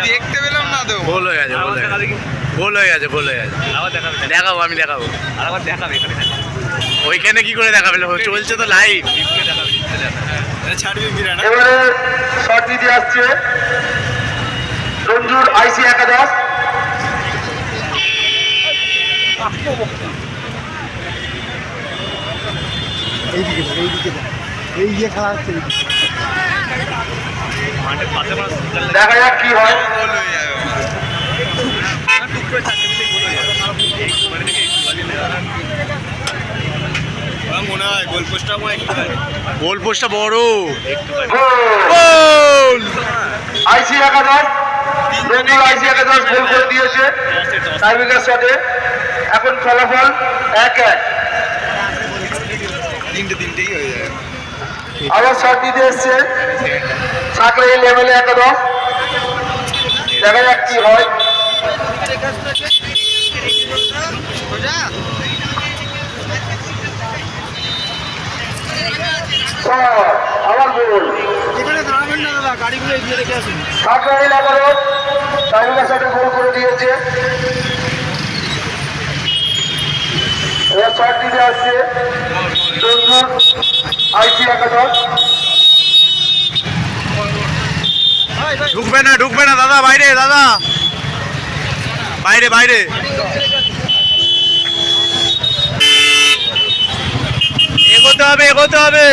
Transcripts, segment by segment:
দেখতে পেলাম না তো, গোল হয়ে গেছে, গোল হয়ে গেছে, গোল হয়ে গেছে। দেখাবো, আমি দেখাবো, আরেকবার দেখাবে। ওইখানে কি করে দেখাবে? চলছে তো লাইভ। এবারে শট দিতে আসছে রঞ্জুর আইসি একাদশ। দেখা যাক কি হয়। মনে হয় গোল পোস্টটা বড়। আইসি একাদশ, রঞ্জুর আইসি একাদশ গোল করে দিয়েছে টাইব্রেকার শটে। এখন ফলাফল 1-1। তিনটেই হয়ে যাবে। আবার শট দিতে এসছে সাকরাইল লেভেলে একাদশ। দেখা যাক কি হয়। আবার গোল। সাকরাইল একাদশ টাইব্রেকার শটে গোল করে দিয়েছে। এবার শট দিতে আসছে রঞ্জুর আইসি একাদশ। ঢুকবে না দাদা, বাইরে দাদা, বাইরে। এগোতে হবে।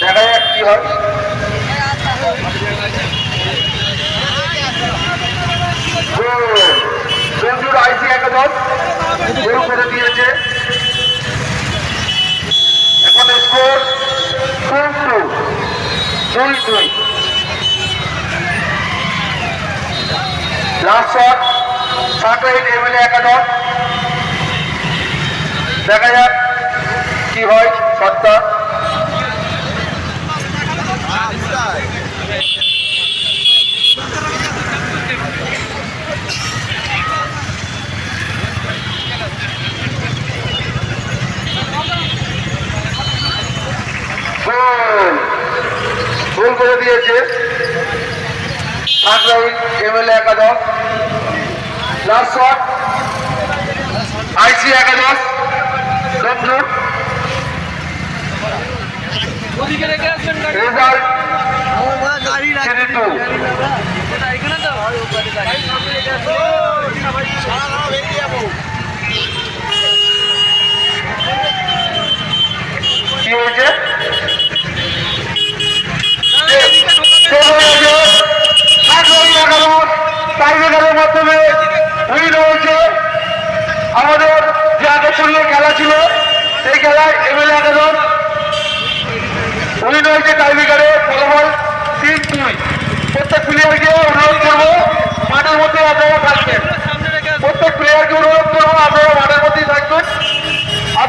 দেখা যাক কি হয়। রঞ্জুর আইসি একাদশ গোল করে দিয়েছে। এখন score 2-2। Last shot Sankrail MLA একাদশ। দেখা যাক কি হয় শটটা। গোল করে দিয়েছে সাকরাইল এমএলএ একাদশ। লাস্ট শট আইসি একাদশ রঞ্জুর। রেজাল্ট 3-2।